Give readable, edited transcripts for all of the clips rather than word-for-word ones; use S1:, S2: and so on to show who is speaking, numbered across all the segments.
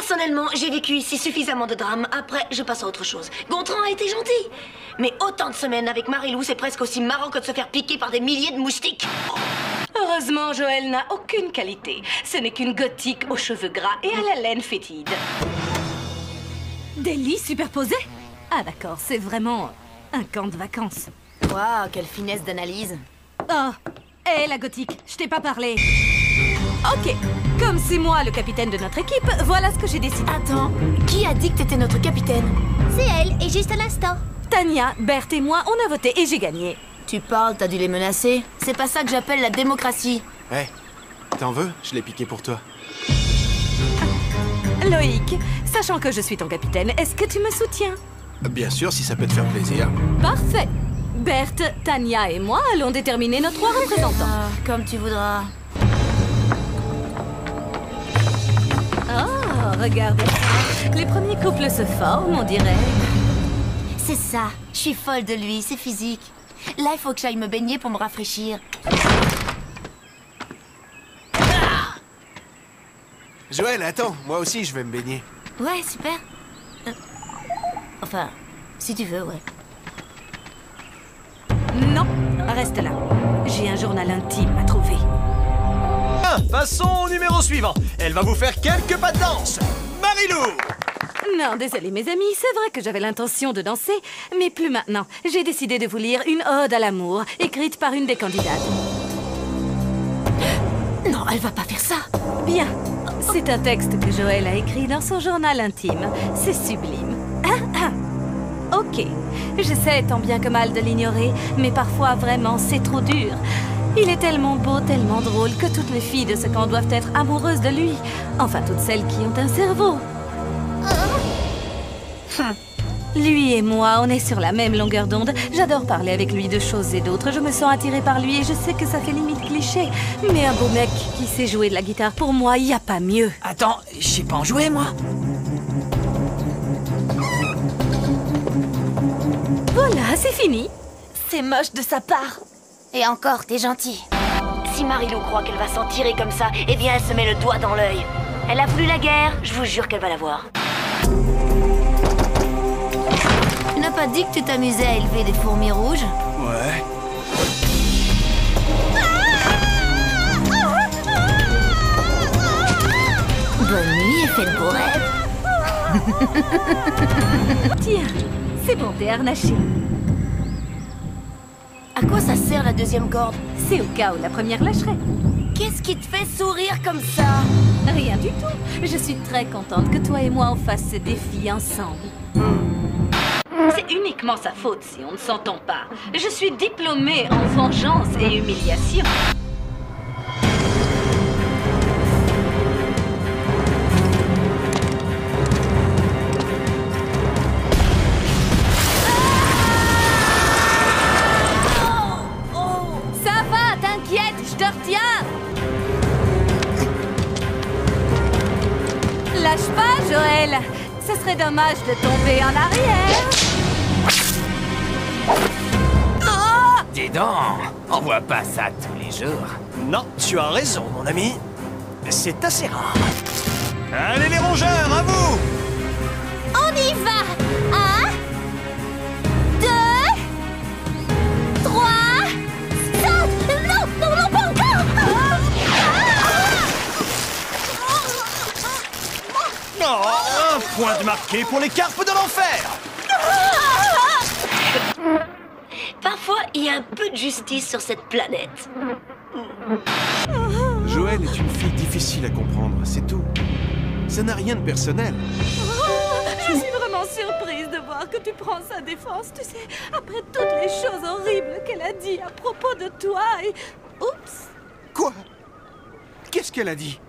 S1: Personnellement, j'ai vécu ici suffisamment de drames. Après, je passe à autre chose. Gontran a été gentil. Mais autant de semaines avec Marilou, c'est presque aussi marrant que de se faire piquer par des milliers de moustiques.
S2: Heureusement, Joël n'a aucune qualité. Ce n'est qu'une gothique aux cheveux gras et à la laine fétide.
S3: Des lits superposés? Ah d'accord, c'est vraiment un camp de vacances.
S1: Waouh, quelle finesse d'analyse.
S3: Oh, hé la gothique, je t'ai pas parlé. Ok, comme c'est moi le capitaine de notre équipe, voilà ce que j'ai décidé.
S1: Attends, qui a dit que t'étais notre capitaine?
S4: C'est elle, et juste à l'instant.
S3: Tania, Berthe et moi, on a voté et j'ai gagné.
S1: Tu parles, t'as dû les menacer. C'est pas ça que j'appelle la démocratie.
S5: Hé, t'en veux? Je l'ai piqué pour toi.
S3: Loïc, sachant que je suis ton capitaine, est-ce que tu me soutiens?
S5: Bien sûr, si ça peut te faire plaisir.
S3: Parfait. Berthe, Tania et moi allons déterminer nos 3 représentants.
S1: Comme tu voudras.
S3: Oh, regarde ça. Les premiers couples se forment, on dirait.
S1: C'est ça. Je suis folle de lui, c'est physique. Là, il faut que j'aille me baigner pour me rafraîchir.
S5: Joël, attends, moi aussi je vais me baigner.
S1: Ouais, super. Enfin, si tu veux, ouais.
S3: Non, reste là. J'ai un journal intime à trouver.
S6: Passons au numéro suivant. Elle va vous faire quelques pas de danse. Marilou!
S3: Non, désolé mes amis, c'est vrai que j'avais l'intention de danser, mais plus maintenant. J'ai décidé de vous lire une ode à l'amour, écrite par une des candidates.
S1: Non, elle va pas faire ça.
S3: Bien, c'est un texte que Joël a écrit dans son journal intime. C'est sublime. Ok, j'essaie tant bien que mal de l'ignorer, mais parfois vraiment c'est trop dur. Il est tellement beau, tellement drôle que toutes les filles de ce camp doivent être amoureuses de lui. Enfin, toutes celles qui ont un cerveau. Lui et moi, on est sur la même longueur d'onde. J'adore parler avec lui de choses et d'autres. Je me sens attirée par lui et je sais que ça fait limite cliché. Mais un beau mec qui sait jouer de la guitare, pour moi, y a pas mieux.
S6: Attends, je sais pas en jouer, moi.
S3: Voilà, c'est fini.
S1: C'est moche de sa part.
S4: Et encore, t'es gentil.
S1: Si Marilou croit qu'elle va s'en tirer comme ça, eh bien elle se met le doigt dans l'œil. Elle a voulu la guerre, je vous jure qu'elle va l'avoir. Tu n'as pas dit que tu t'amusais à élever des fourmis rouges?
S6: Ouais.
S1: Bonne nuit et fais de beaux rêves.
S3: Tiens, c'est bon, t'es harnaché.
S1: À quoi ça sert la deuxième corde?
S3: C'est au cas où la première lâcherait.
S1: Qu'est-ce qui te fait sourire comme ça?
S3: Rien du tout. Je suis très contente que toi et moi on fasse ce défi ensemble. C'est uniquement sa faute si on ne s'entend pas. Je suis diplômée en vengeance et humiliation. Ça va, t'inquiète, je te retiens. Lâche pas, Joël. Ce serait dommage de tomber en arrière.
S6: Dis donc, on voit pas ça tous les jours. Non, tu as raison, mon ami. C'est assez rare. Allez les rongeurs, à vous!
S4: On y va! 1, 2, 3, 5! Non, non, non, pas encore!
S6: Oh, un point de marqué pour les carpes de l'enfer!
S1: Parfois, il y a un peu de justice sur cette planète.
S5: Joël est une fille difficile à comprendre, c'est tout. Ça n'a rien de personnel.
S3: Je suis vraiment surprise de voir que tu prends sa défense, tu sais, après toutes les choses horribles qu'elle a dit à propos de toi et... Oups!
S5: Quoi? Qu'est-ce qu'elle a dit?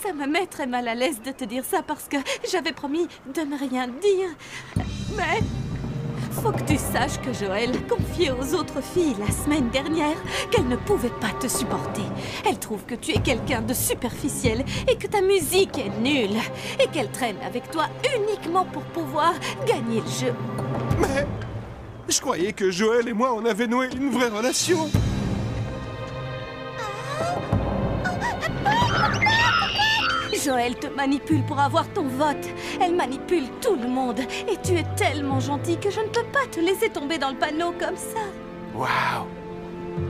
S3: Ça me met très mal à l'aise de te dire ça parce que j'avais promis de ne rien dire. Mais... faut que tu saches que Joël confiait aux autres filles la semaine dernière qu'elle ne pouvait pas te supporter. Elle trouve que tu es quelqu'un de superficiel et que ta musique est nulle. Et qu'elle traîne avec toi uniquement pour pouvoir gagner le jeu.
S5: Mais... je croyais que Joël et moi, on avait noué une vraie relation.
S3: Joël te manipule pour avoir ton vote. Elle manipule tout le monde. Et tu es tellement gentil que je ne peux pas te laisser tomber dans le panneau comme ça.
S5: Waouh!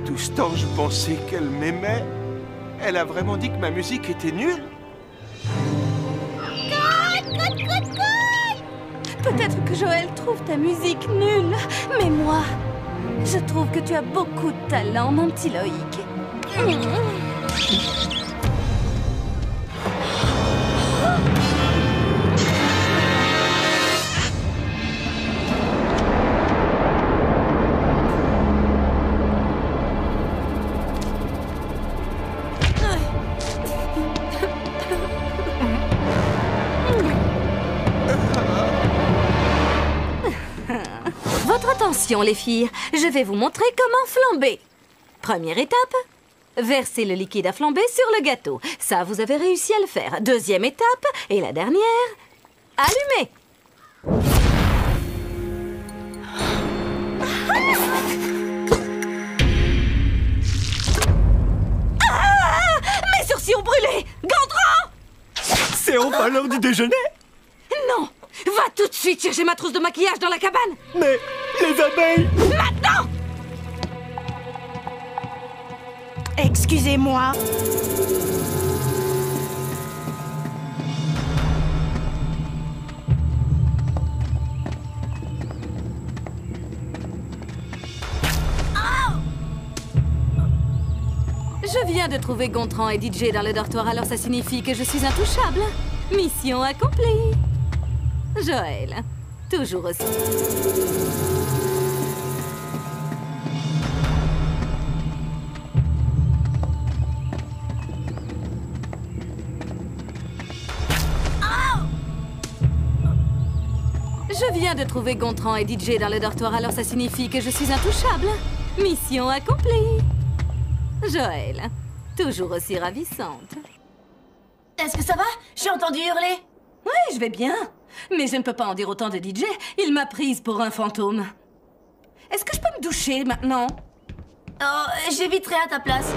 S5: Tout ce temps, je pensais qu'elle m'aimait. Elle a vraiment dit que ma musique était nulle?
S3: Peut-être que Joël trouve ta musique nulle, mais moi, je trouve que tu as beaucoup de talent, mon petit Loïc. Votre attention, les filles. Je vais vous montrer comment flamber. Première étape, versez le liquide à flamber sur le gâteau. Ça, vous avez réussi à le faire. Deuxième étape, et la dernière, allumez. Ah! Mes sourcils ont brûlé! Gontran!
S6: C'est enfin l'heure du déjeuner?
S3: Non! Va tout de suite chercher ma trousse de maquillage dans la cabane!
S6: Mais les abeilles!
S3: Maintenant!
S2: Excusez-moi.
S3: Je viens de trouver Gontran et DJ dans le dortoir, alors ça signifie que je suis intouchable. Mission accomplie. Joël, toujours aussi. Je viens de trouver Gontran et DJ dans le dortoir, alors ça signifie que je suis intouchable. Mission accomplie. Joël, toujours aussi ravissante.
S1: Est-ce que ça va? J'ai entendu hurler.
S2: Oui, je vais bien. Mais je ne peux pas en dire autant de DJ. Il m'a prise pour un fantôme. Est-ce que je peux me doucher maintenant?
S1: Oh, j'éviterai à ta place.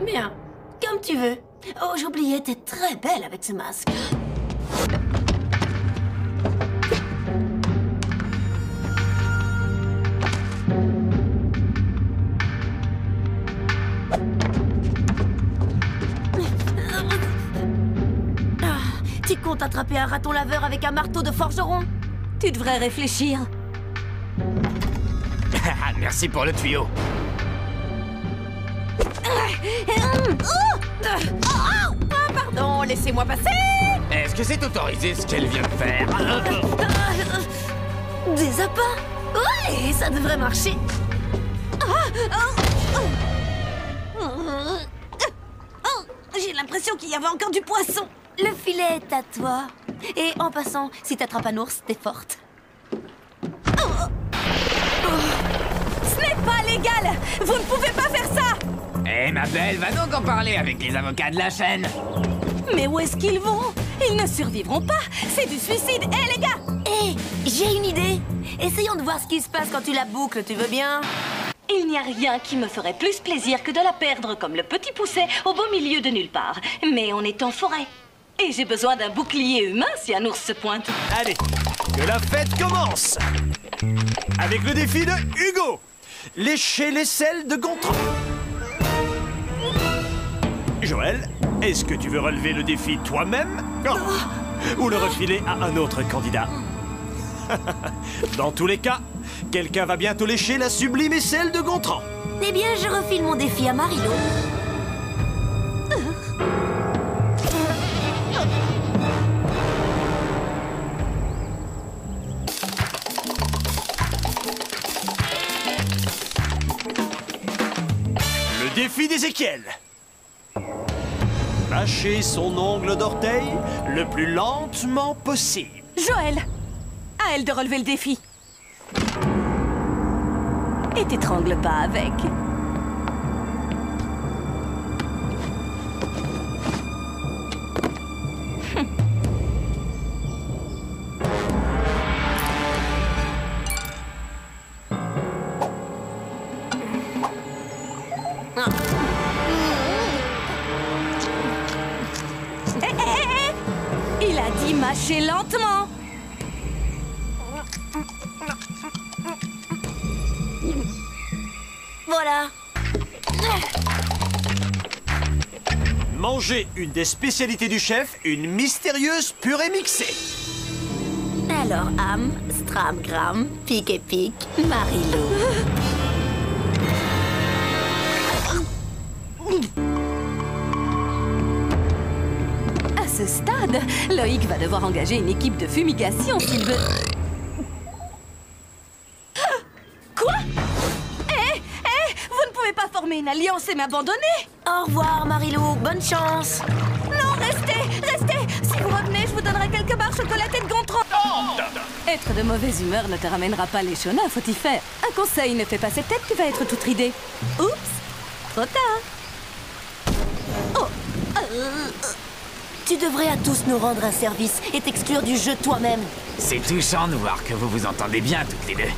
S1: Bien, comme tu veux. Oh, j'oubliais, t'es très belle avec ce masque. Tu comptes attraper un raton laveur avec un marteau de forgeron?
S2: Tu devrais réfléchir.
S6: Merci pour le tuyau.
S1: Pardon, laissez-moi passer.
S6: Est-ce que c'est autorisé ce qu'elle vient de faire?
S1: Des appâts? Ouais, ça devrait marcher.
S2: J'ai l'impression qu'il y avait encore du poisson.
S1: Le filet est à toi. Et en passant, si t'attrapes un ours, t'es forte.
S2: Ce n'est pas légal. Vous ne pouvez pas faire ça.
S6: Eh ma belle, va donc en parler avec les avocats de la chaîne.
S2: Mais où est-ce qu'ils vont? Ils ne survivront pas. C'est du suicide. Hé, les gars!
S1: Hé, j'ai une idée. Essayons de voir ce qui se passe quand tu la boucles, tu veux bien?
S2: Il n'y a rien qui me ferait plus plaisir que de la perdre comme le petit pousset au beau milieu de nulle part. Mais on est en forêt. Et j'ai besoin d'un bouclier humain si un ours se pointe.
S6: Allez, que la fête commence. Avec le défi de Hugo. Lécher les selles de Gontran. Joël, est-ce que tu veux relever le défi toi-même? Ou le refiler à un autre candidat? Dans tous les cas, quelqu'un va bientôt lécher la sublime aisselle de Gontran.
S1: Eh bien, je refile mon défi à Marilo.
S6: Le défi d'Ézéchiel. Lâcher son ongle d'orteil le plus lentement possible.
S2: Joël, à elle de relever le défi. Et t'étrangle pas avec. Il a dit mâcher lentement.
S1: Voilà.
S6: Mangez une des spécialités du chef, une mystérieuse purée mixée.
S1: Alors, Am, Stram, Gram, Pic et Pic, Marilou.
S2: À ce stade, Loïc va devoir engager une équipe de fumigation s'il veut... Quoi? Vous ne pouvez pas former une alliance et m'abandonner?
S1: Au revoir, Marilou. Bonne chance.
S2: Non, restez. Si vous revenez, je vous donnerai quelques barres chocolatées de Gontran. Être de mauvaise humeur ne te ramènera pas les chonas, faut y faire. Un conseil, ne fais pas cette tête, tu vas être toute ridée. Oups, trop tard.
S1: Tu devrais à tous nous rendre un service et t'exclure du jeu toi-même.
S7: C'est touchant de voir que vous vous entendez bien toutes les deux.